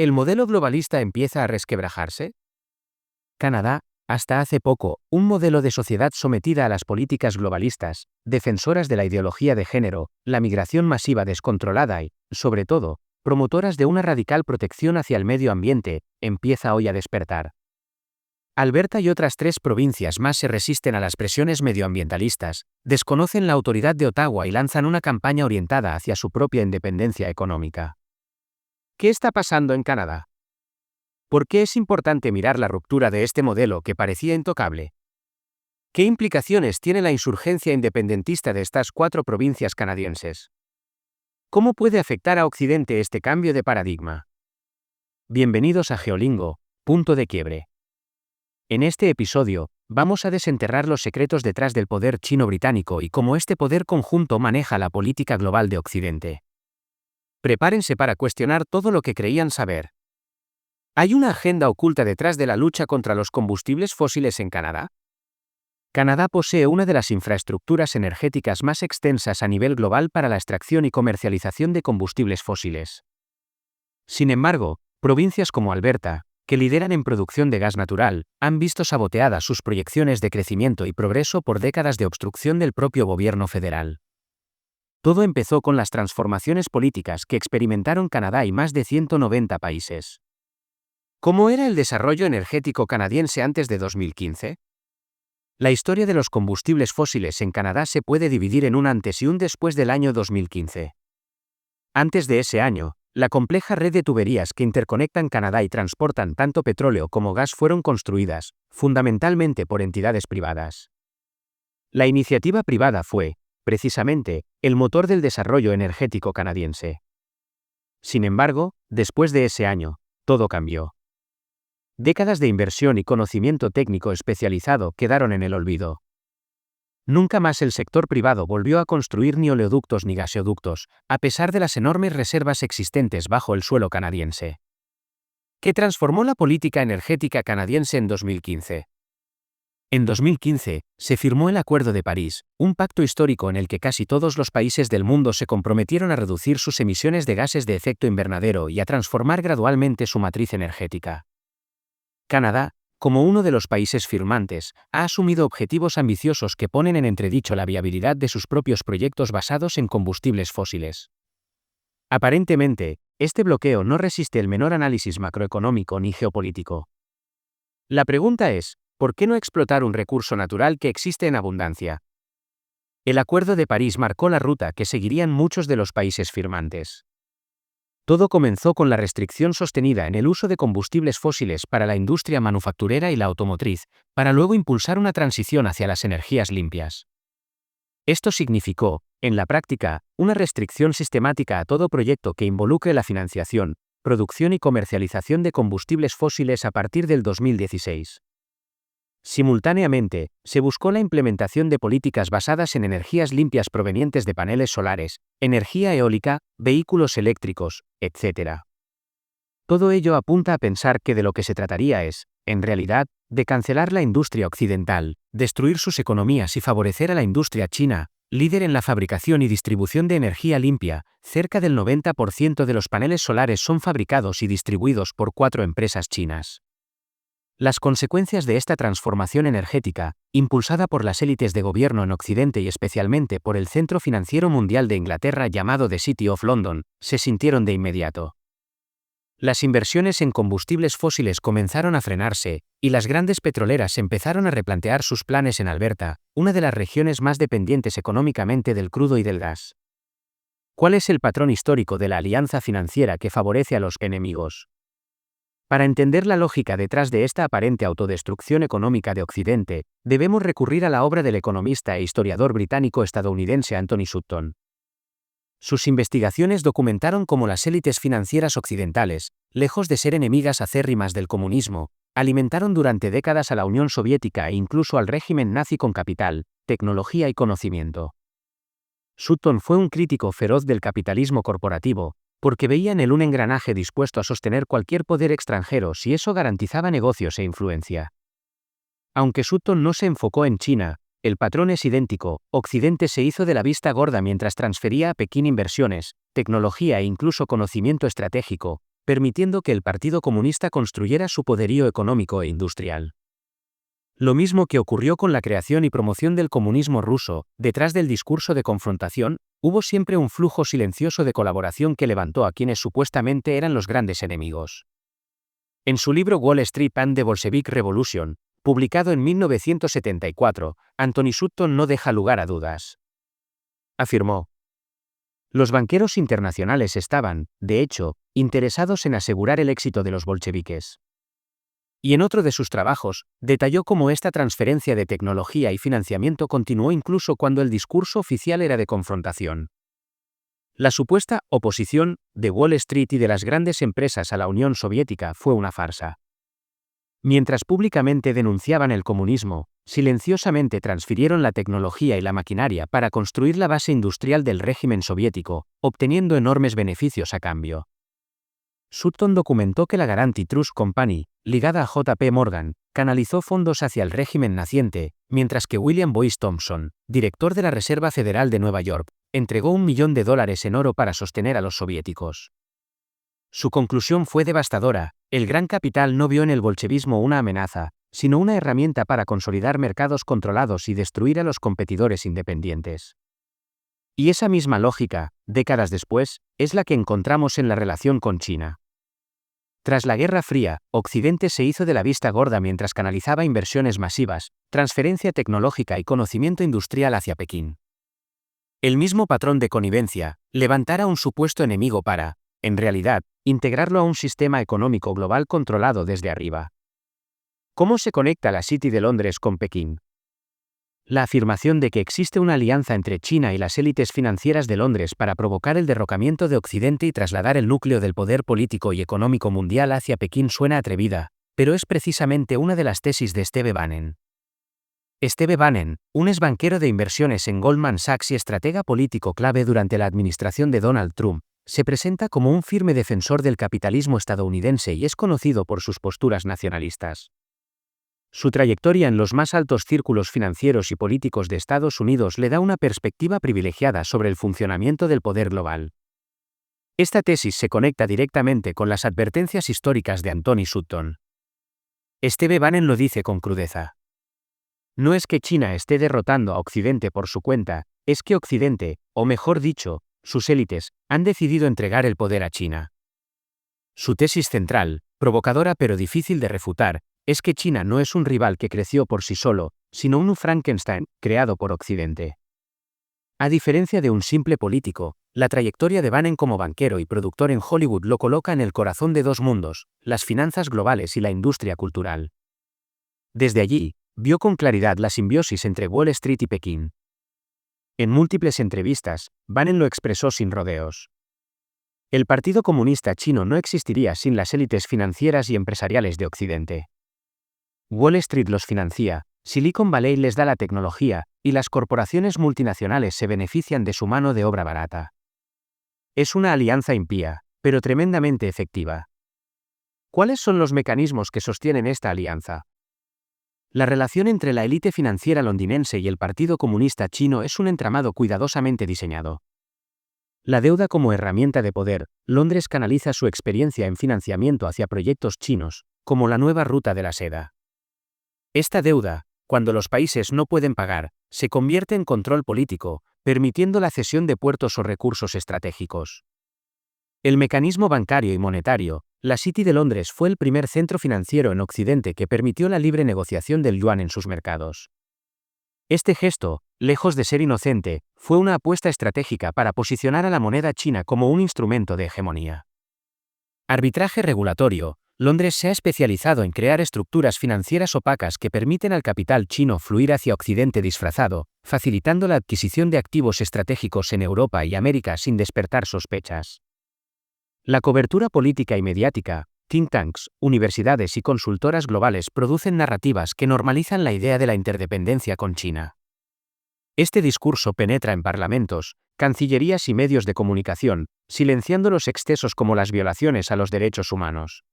¿El modelo globalista empieza a resquebrajarse? Canadá, hasta hace poco, un modelo de sociedad sometida a las políticas globalistas, defensoras de la ideología de género, la migración masiva descontrolada y, sobre todo, promotoras de una radical protección hacia el medio ambiente, empieza hoy a despertar. Alberta y otras 3 provincias más se resisten a las presiones medioambientalistas, desconocen la autoridad de Ottawa y lanzan una campaña orientada hacia su propia independencia económica. ¿Qué está pasando en Canadá? ¿Por qué es importante mirar la ruptura de este modelo que parecía intocable? ¿Qué implicaciones tiene la insurgencia independentista de estas 4 provincias canadienses? ¿Cómo puede afectar a Occidente este cambio de paradigma? Bienvenidos a Geolingo, punto de quiebre. En este episodio, vamos a desenterrar los secretos detrás del poder chino-británico y cómo este poder conjunto maneja la política global de Occidente. Prepárense para cuestionar todo lo que creían saber. ¿Hay una agenda oculta detrás de la lucha contra los combustibles fósiles en Canadá? Canadá posee una de las infraestructuras energéticas más extensas a nivel global para la extracción y comercialización de combustibles fósiles. Sin embargo, provincias como Alberta, que lideran en producción de gas natural, han visto saboteadas sus proyecciones de crecimiento y progreso por décadas de obstrucción del propio gobierno federal. Todo empezó con las transformaciones políticas que experimentaron Canadá y más de 190 países. ¿Cómo era el desarrollo energético canadiense antes de 2015? La historia de los combustibles fósiles en Canadá se puede dividir en un antes y un después del año 2015. Antes de ese año, la compleja red de tuberías que interconectan Canadá y transportan tanto petróleo como gas fueron construidas, fundamentalmente por entidades privadas. La iniciativa privada fue, precisamente, el motor del desarrollo energético canadiense. Sin embargo, después de ese año, todo cambió. Décadas de inversión y conocimiento técnico especializado quedaron en el olvido. Nunca más el sector privado volvió a construir ni oleoductos ni gaseoductos, a pesar de las enormes reservas existentes bajo el suelo canadiense. ¿Qué transformó la política energética canadiense en 2015? En 2015, se firmó el Acuerdo de París, un pacto histórico en el que casi todos los países del mundo se comprometieron a reducir sus emisiones de gases de efecto invernadero y a transformar gradualmente su matriz energética. Canadá, como uno de los países firmantes, ha asumido objetivos ambiciosos que ponen en entredicho la viabilidad de sus propios proyectos basados en combustibles fósiles. Aparentemente, este bloqueo no resiste el menor análisis macroeconómico ni geopolítico. La pregunta es, ¿por qué no explotar un recurso natural que existe en abundancia? El Acuerdo de París marcó la ruta que seguirían muchos de los países firmantes. Todo comenzó con la restricción sostenida en el uso de combustibles fósiles para la industria manufacturera y la automotriz, para luego impulsar una transición hacia las energías limpias. Esto significó, en la práctica, una restricción sistemática a todo proyecto que involucre la financiación, producción y comercialización de combustibles fósiles a partir del 2016. Simultáneamente, se buscó la implementación de políticas basadas en energías limpias provenientes de paneles solares, energía eólica, vehículos eléctricos, etc. Todo ello apunta a pensar que de lo que se trataría es, en realidad, de cancelar la industria occidental, destruir sus economías y favorecer a la industria china, líder en la fabricación y distribución de energía limpia. Cerca del 90% de los paneles solares son fabricados y distribuidos por 4 empresas chinas. Las consecuencias de esta transformación energética, impulsada por las élites de gobierno en Occidente y especialmente por el Centro Financiero Mundial de Inglaterra llamado The City of London, se sintieron de inmediato. Las inversiones en combustibles fósiles comenzaron a frenarse, y las grandes petroleras empezaron a replantear sus planes en Alberta, una de las regiones más dependientes económicamente del crudo y del gas. ¿Cuál es el patrón histórico de la alianza financiera que favorece a los enemigos? Para entender la lógica detrás de esta aparente autodestrucción económica de Occidente, debemos recurrir a la obra del economista e historiador británico-estadounidense Anthony Sutton. Sus investigaciones documentaron cómo las élites financieras occidentales, lejos de ser enemigas acérrimas del comunismo, alimentaron durante décadas a la Unión Soviética e incluso al régimen nazi con capital, tecnología y conocimiento. Sutton fue un crítico feroz del capitalismo corporativo, porque veía en él un engranaje dispuesto a sostener cualquier poder extranjero si eso garantizaba negocios e influencia. Aunque Sutton no se enfocó en China, el patrón es idéntico. Occidente se hizo de la vista gorda mientras transfería a Pekín inversiones, tecnología e incluso conocimiento estratégico, permitiendo que el Partido Comunista construyera su poderío económico e industrial. Lo mismo que ocurrió con la creación y promoción del comunismo ruso, detrás del discurso de confrontación, hubo siempre un flujo silencioso de colaboración que levantó a quienes supuestamente eran los grandes enemigos. En su libro Wall Street and the Bolshevik Revolution, publicado en 1974, Anthony Sutton no deja lugar a dudas. Afirmó: los banqueros internacionales estaban, de hecho, interesados en asegurar el éxito de los bolcheviques. Y en otro de sus trabajos, detalló cómo esta transferencia de tecnología y financiamiento continuó incluso cuando el discurso oficial era de confrontación. La supuesta oposición de Wall Street y de las grandes empresas a la Unión Soviética fue una farsa. Mientras públicamente denunciaban el comunismo, silenciosamente transfirieron la tecnología y la maquinaria para construir la base industrial del régimen soviético, obteniendo enormes beneficios a cambio. Sutton documentó que la Guaranty Trust Company, ligada a JP Morgan, canalizó fondos hacia el régimen naciente, mientras que William Boyce Thompson, director de la Reserva Federal de Nueva York, entregó $1 millón en oro para sostener a los soviéticos. Su conclusión fue devastadora: el gran capital no vio en el bolchevismo una amenaza, sino una herramienta para consolidar mercados controlados y destruir a los competidores independientes. Y esa misma lógica, décadas después, es la que encontramos en la relación con China. Tras la Guerra Fría, Occidente se hizo de la vista gorda mientras canalizaba inversiones masivas, transferencia tecnológica y conocimiento industrial hacia Pekín. El mismo patrón de connivencia, levantar a un supuesto enemigo para, en realidad, integrarlo a un sistema económico global controlado desde arriba. ¿Cómo se conecta la City de Londres con Pekín? La afirmación de que existe una alianza entre China y las élites financieras de Londres para provocar el derrocamiento de Occidente y trasladar el núcleo del poder político y económico mundial hacia Pekín suena atrevida, pero es precisamente una de las tesis de Steve Bannon. Steve Bannon, un ex banquero de inversiones en Goldman Sachs y estratega político clave durante la administración de Donald Trump, se presenta como un firme defensor del capitalismo estadounidense y es conocido por sus posturas nacionalistas. Su trayectoria en los más altos círculos financieros y políticos de Estados Unidos le da una perspectiva privilegiada sobre el funcionamiento del poder global. Esta tesis se conecta directamente con las advertencias históricas de Anthony Sutton. Steve Bannon lo dice con crudeza: no es que China esté derrotando a Occidente por su cuenta, es que Occidente, o mejor dicho, sus élites, han decidido entregar el poder a China. Su tesis central, provocadora pero difícil de refutar, es que China no es un rival que creció por sí solo, sino un Frankenstein, creado por Occidente. A diferencia de un simple político, la trayectoria de Bannon como banquero y productor en Hollywood lo coloca en el corazón de dos mundos, las finanzas globales y la industria cultural. Desde allí, vio con claridad la simbiosis entre Wall Street y Pekín. En múltiples entrevistas, Bannon lo expresó sin rodeos. El Partido Comunista Chino no existiría sin las élites financieras y empresariales de Occidente. Wall Street los financia, Silicon Valley les da la tecnología, y las corporaciones multinacionales se benefician de su mano de obra barata. Es una alianza impía, pero tremendamente efectiva. ¿Cuáles son los mecanismos que sostienen esta alianza? La relación entre la élite financiera londinense y el Partido Comunista Chino es un entramado cuidadosamente diseñado. La deuda como herramienta de poder, Londres canaliza su experiencia en financiamiento hacia proyectos chinos, como la nueva ruta de la seda. Esta deuda, cuando los países no pueden pagar, se convierte en control político, permitiendo la cesión de puertos o recursos estratégicos. El mecanismo bancario y monetario, la City de Londres fue el primer centro financiero en Occidente que permitió la libre negociación del yuan en sus mercados. Este gesto, lejos de ser inocente, fue una apuesta estratégica para posicionar a la moneda china como un instrumento de hegemonía. Arbitraje regulatorio. Londres se ha especializado en crear estructuras financieras opacas que permiten al capital chino fluir hacia Occidente disfrazado, facilitando la adquisición de activos estratégicos en Europa y América sin despertar sospechas. La cobertura política y mediática, think tanks, universidades y consultoras globales producen narrativas que normalizan la idea de la interdependencia con China. Este discurso penetra en parlamentos, cancillerías y medios de comunicación, silenciando los excesos como las violaciones a los derechos humanos.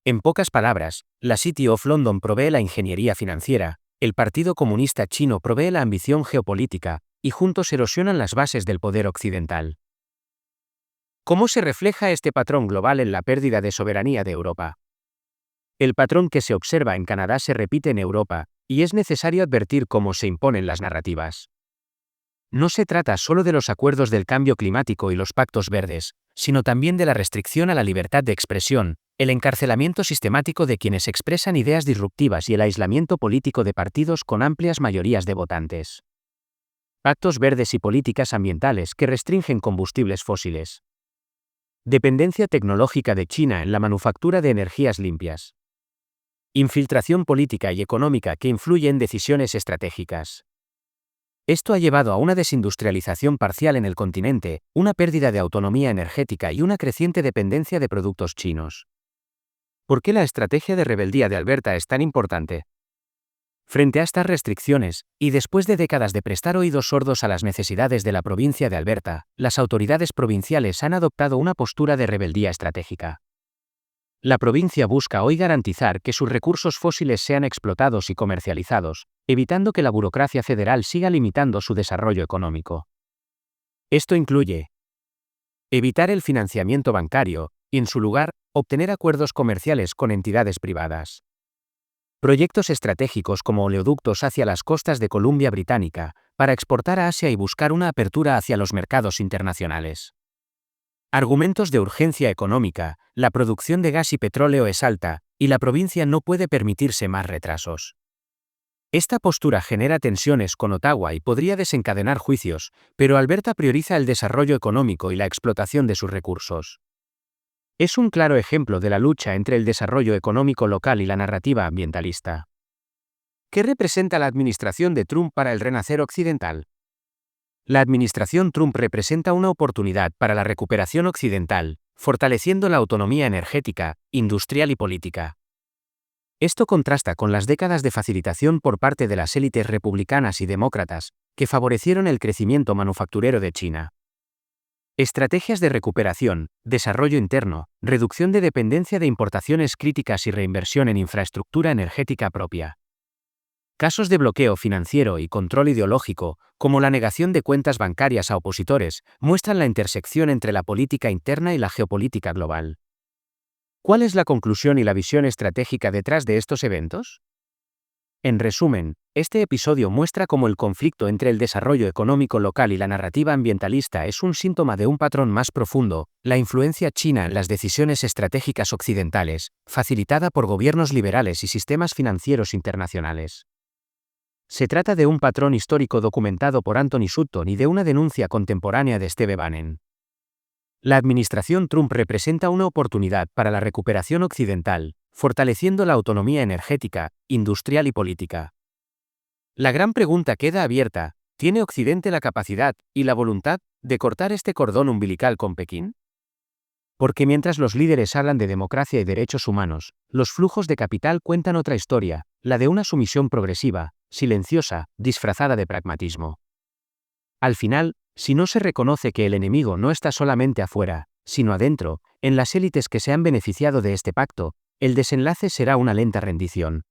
En pocas palabras, la City of London provee la ingeniería financiera, el Partido Comunista Chino provee la ambición geopolítica, y juntos erosionan las bases del poder occidental. ¿Cómo se refleja este patrón global en la pérdida de soberanía de Europa? El patrón que se observa en Canadá se repite en Europa, y es necesario advertir cómo se imponen las narrativas. No se trata solo de los acuerdos del cambio climático y los pactos verdes, sino también de la restricción a la libertad de expresión, el encarcelamiento sistemático de quienes expresan ideas disruptivas y el aislamiento político de partidos con amplias mayorías de votantes. Pactos verdes y políticas ambientales que restringen combustibles fósiles. Dependencia tecnológica de China en la manufactura de energías limpias. Infiltración política y económica que influye en decisiones estratégicas. Esto ha llevado a una desindustrialización parcial en el continente, una pérdida de autonomía energética y una creciente dependencia de productos chinos. ¿Por qué la estrategia de rebeldía de Alberta es tan importante? Frente a estas restricciones, y después de décadas de prestar oídos sordos a las necesidades de la provincia de Alberta, las autoridades provinciales han adoptado una postura de rebeldía estratégica. La provincia busca hoy garantizar que sus recursos fósiles sean explotados y comercializados, evitando que la burocracia federal siga limitando su desarrollo económico. Esto incluye evitar el financiamiento bancario, y en su lugar, obtener acuerdos comerciales con entidades privadas. Proyectos estratégicos como oleoductos hacia las costas de Columbia Británica, para exportar a Asia y buscar una apertura hacia los mercados internacionales. Argumentos de urgencia económica, la producción de gas y petróleo es alta, y la provincia no puede permitirse más retrasos. Esta postura genera tensiones con Ottawa y podría desencadenar juicios, pero Alberta prioriza el desarrollo económico y la explotación de sus recursos. Es un claro ejemplo de la lucha entre el desarrollo económico local y la narrativa ambientalista. ¿Qué representa la administración de Trump para el renacer occidental? La administración Trump representa una oportunidad para la recuperación occidental, fortaleciendo la autonomía energética, industrial y política. Esto contrasta con las décadas de facilitación por parte de las élites republicanas y demócratas, que favorecieron el crecimiento manufacturero de China. Estrategias de recuperación, desarrollo interno, reducción de dependencia de importaciones críticas y reinversión en infraestructura energética propia. Casos de bloqueo financiero y control ideológico, como la negación de cuentas bancarias a opositores, muestran la intersección entre la política interna y la geopolítica global. ¿Cuál es la conclusión y la visión estratégica detrás de estos eventos? En resumen, este episodio muestra cómo el conflicto entre el desarrollo económico local y la narrativa ambientalista es un síntoma de un patrón más profundo, la influencia china en las decisiones estratégicas occidentales, facilitada por gobiernos liberales y sistemas financieros internacionales. Se trata de un patrón histórico documentado por Anthony Sutton y de una denuncia contemporánea de Steve Bannon. La administración Trump representa una oportunidad para la recuperación occidental, fortaleciendo la autonomía energética, industrial y política. La gran pregunta queda abierta: ¿tiene Occidente la capacidad y la voluntad de cortar este cordón umbilical con Pekín? Porque mientras los líderes hablan de democracia y derechos humanos, los flujos de capital cuentan otra historia, la de una sumisión progresiva, silenciosa, disfrazada de pragmatismo. Al final, si no se reconoce que el enemigo no está solamente afuera, sino adentro, en las élites que se han beneficiado de este pacto, el desenlace será una lenta rendición.